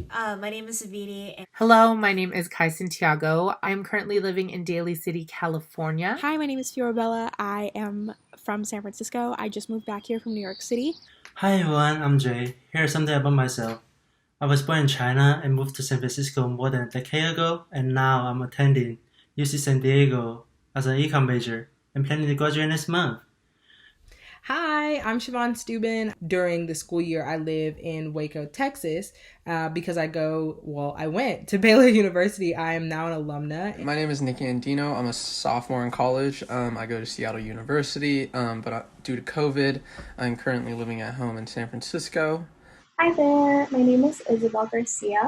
My name is Savini. Hello, my name is Kai Santiago. I am currently living in Daly City, California. Hi, my name is Fiorabella. I am from San Francisco. I just moved back here from New York City. Hi everyone, I'm Jay. Here's something about myself. I was born in China and moved to San Francisco more than a decade ago, and now I'm attending UC San Diego as an econ major and planning to graduate next month. Hi, I'm Siobhan Steuben. During the school year, I live in Waco, Texas, because I went to Baylor University. I am now an alumna. My name is Nicky Andino. I'm a sophomore in college. I go to Seattle University, but due to COVID, I'm currently living at home in San Francisco. Hi there, my name is Isabel Garcia.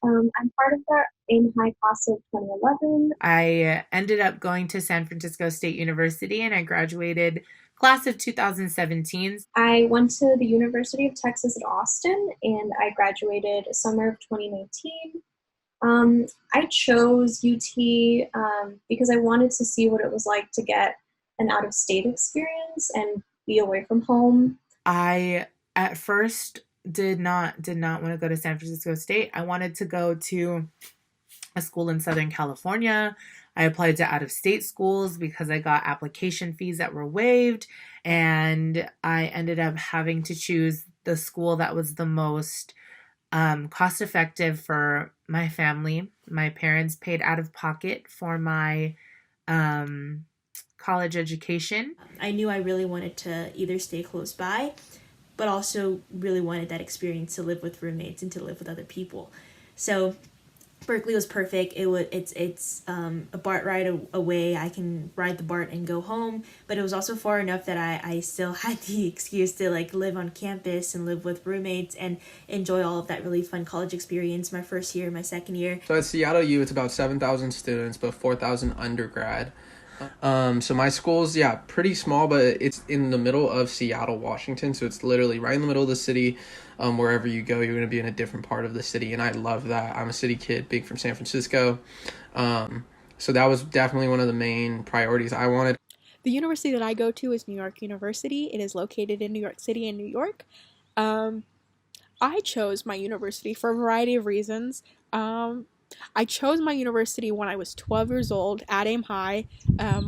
I'm part of the Aim High class of 2011. I ended up going to San Francisco State University and I graduated class of 2017. I went to the University of Texas at Austin and I graduated summer of 2019. I chose UT because I wanted to see what it was like to get an out-of-state experience and be away from home. I at first did not want to go to San Francisco State. I wanted to go to a school in Southern California. I applied to out-of-state schools because I got application fees that were waived, and I ended up having to choose the school that was the most cost-effective for my family. My parents paid out of pocket for my college education. I knew I really wanted to either stay close by, but also really wanted that experience to live with roommates and to live with other people. So Berkeley was perfect. It's a BART ride away. I can ride the BART and go home, but it was also far enough that I still had the excuse to live on campus and live with roommates and enjoy all of that really fun college experience my first year, my second year. So at Seattle U, it's about 7,000 students, but 4,000 undergrad. So my school's, pretty small, but it's in the middle of Seattle, Washington. So it's literally right in the middle of the city. Wherever you go, you're going to be in a different part of the city. And I love that. I'm a city kid, being from San Francisco. So that was definitely one of the main priorities I wanted. The university that I go to is New York University. It is located in New York City in New York. I chose my university for a variety of reasons. I chose my university when I was 12 years old at Aim High.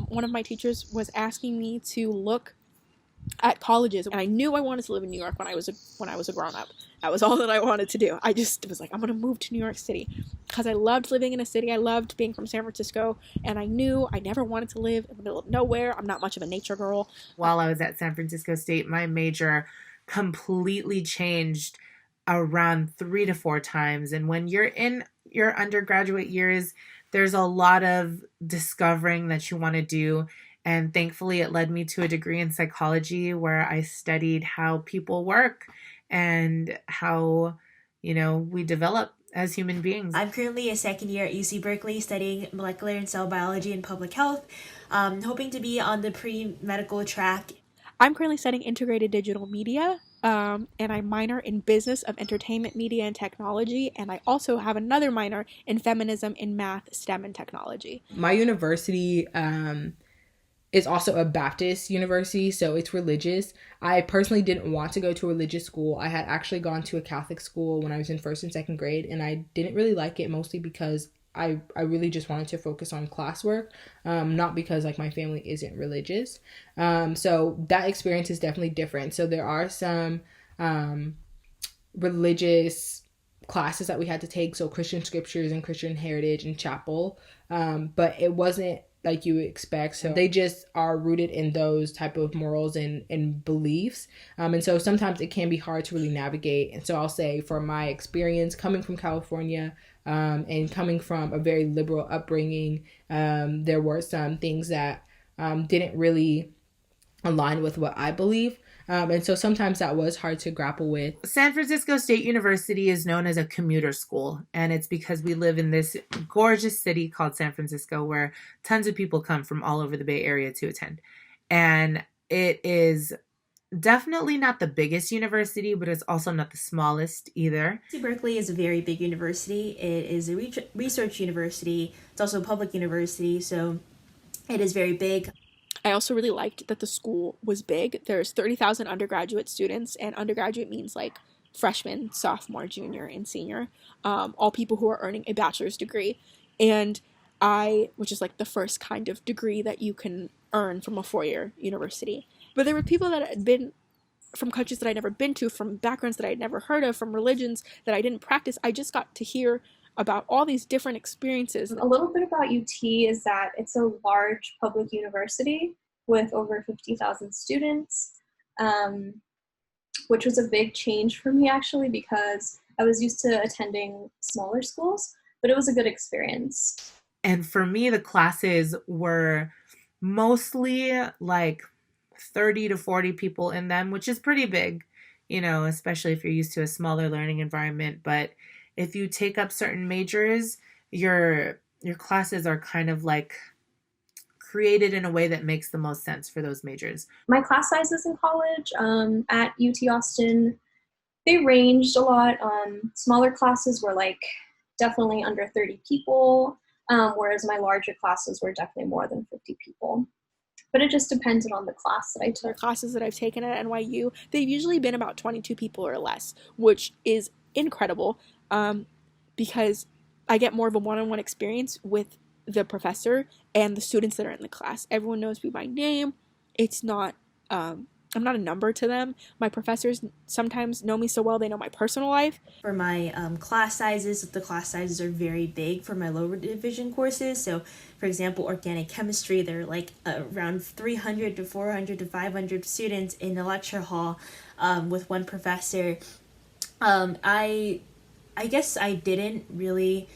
One of my teachers was asking me to look at colleges, and I knew I wanted to live in New York when I was a grown-up. That was all that I wanted to do. I just was like, I'm going to move to New York City because I loved living in a city. I loved being from San Francisco, and I knew I never wanted to live in the middle of nowhere. I'm not much of a nature girl. While I was at San Francisco State, my major completely changed around 3 to 4 times. And when you're in your undergraduate years, there's a lot of discovering that you want to do. And thankfully, it led me to a degree in psychology where I studied how people work and how, we develop as human beings. I'm currently a second year at UC Berkeley studying molecular and cell biology and public health, hoping to be on the pre-medical track. I'm currently studying integrated digital media, and I minor in business of entertainment, media, and technology, and I also have another minor in feminism in math, STEM, and technology. My university is also a Baptist university, so it's religious. I personally didn't want to go to a religious school. I had actually gone to a Catholic school when I was in first and second grade, and I didn't really like it, mostly because I really just wanted to focus on classwork, not because my family isn't religious. So that experience is definitely different. So there are some religious classes that we had to take, so Christian scriptures and Christian heritage and chapel, but it wasn't like you expect. So they just are rooted in those type of morals and beliefs. And so sometimes it can be hard to really navigate. And so I'll say, for my experience coming from California, and coming from a very liberal upbringing, there were some things that didn't really align with what I believe. And so sometimes that was hard to grapple with. San Francisco State University is known as a commuter school, and it's because we live in this gorgeous city called San Francisco where tons of people come from all over the Bay Area to attend. And it is definitely not the biggest university, but it's also not the smallest either. UC Berkeley is a very big university. It is a research university. It's also a public university, so it is very big. I also really liked that the school was big. There's 30,000 undergraduate students, and undergraduate means freshman, sophomore, junior, and senior, all people who are earning a bachelor's degree. And which is like the first kind of degree that you can earn from a four-year university. But there were people that had been from countries that I'd never been to, from backgrounds that I'd never heard of, from religions that I didn't practice. I just got to hear about all these different experiences. A little bit about UT is that it's a large public university with over 50,000 students, which was a big change for me actually, because I was used to attending smaller schools, but it was a good experience. And for me, the classes were mostly like 30 to 40 people in them, which is pretty big, you know, especially if you're used to a smaller learning environment. But if you take up certain majors, your classes are kind of like created in a way that makes the most sense for those majors. My class sizes in college at UT Austin, they ranged a lot. Smaller classes were like definitely under 30 people, whereas my larger classes were definitely more than 50 people. But it just depended on the class that I took. The classes that I've taken at NYU, they've usually been about 22 people or less, which is incredible, because I get more of a one-on-one experience with the professor and the students that are in the class. Everyone knows me by name. It's not, I'm not a number to them. My professors sometimes know me so well, they know my personal life. For my class sizes, the class sizes are very big for my lower division courses. So, for example, organic chemistry, they're like around 300 to 400 to 500 students in a lecture hall with one professor. I guess I didn't really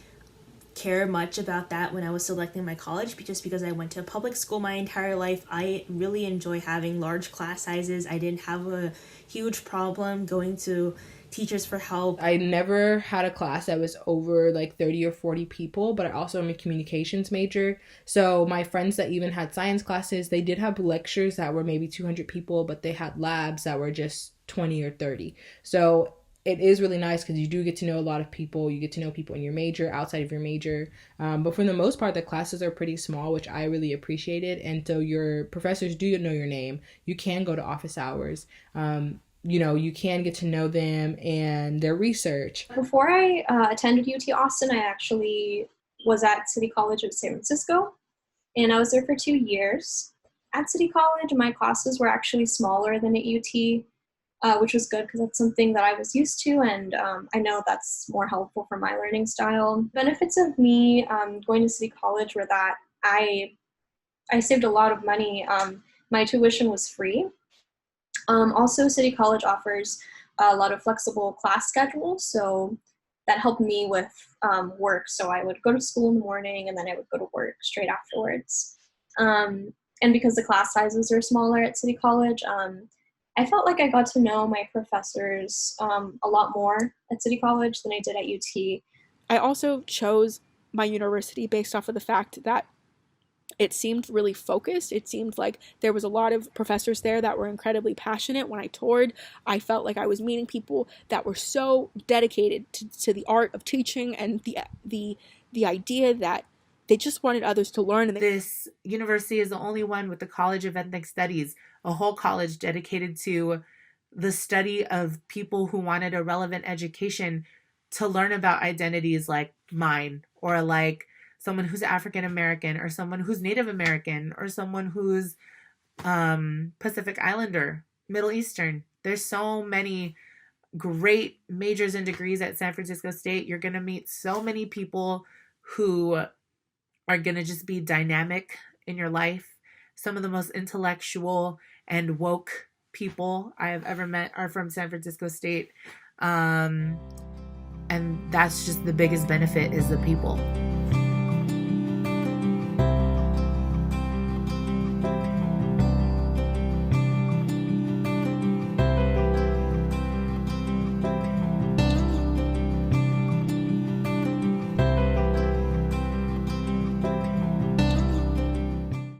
care much about that when I was selecting my college, just because I went to a public school my entire life. I really enjoy having large class sizes. I didn't have a huge problem going to teachers for help. I never had a class that was over like 30 or 40 people, but I also am a communications major. So my friends that even had science classes, they did have lectures that were maybe 200 people, but they had labs that were just 20 or 30. So it is really nice because you do get to know a lot of people. You get to know people in your major, outside of your major. But for the most part, the classes are pretty small, which I really appreciated. And so your professors do know your name. You can go to office hours. You know, you can get to know them and their research. Before I attended UT Austin, I actually was at City College of San Francisco, and I was there for 2 years. At City College, my classes were actually smaller than at UT. Which was good because that's something that I was used to, and I know that's more helpful for my learning style. Benefits of me going to City College were that I saved a lot of money. My tuition was free. Also, City College offers a lot of flexible class schedules, so that helped me with work. So I would go to school in the morning, and then I would go to work straight afterwards. And because the class sizes are smaller at City College, I felt like I got to know my professors a lot more at City College than I did at UT. I also chose my university based off of the fact that it seemed really focused. It seemed like there was a lot of professors there that were incredibly passionate. When I toured, I felt like I was meeting people that were so dedicated to the art of teaching and the idea that they just wanted others to learn. And this university is the only one with the College of Ethnic Studies, a whole college dedicated to the study of people who wanted a relevant education to learn about identities like mine, or like someone who's African American, or someone who's Native American, or someone who's Pacific Islander, Middle Eastern. There's so many great majors and degrees at San Francisco State. You're going to meet so many people who are going to just be dynamic in your life. Some of the most intellectual and woke people I have ever met are from San Francisco State. And that's just the biggest benefit, is the people.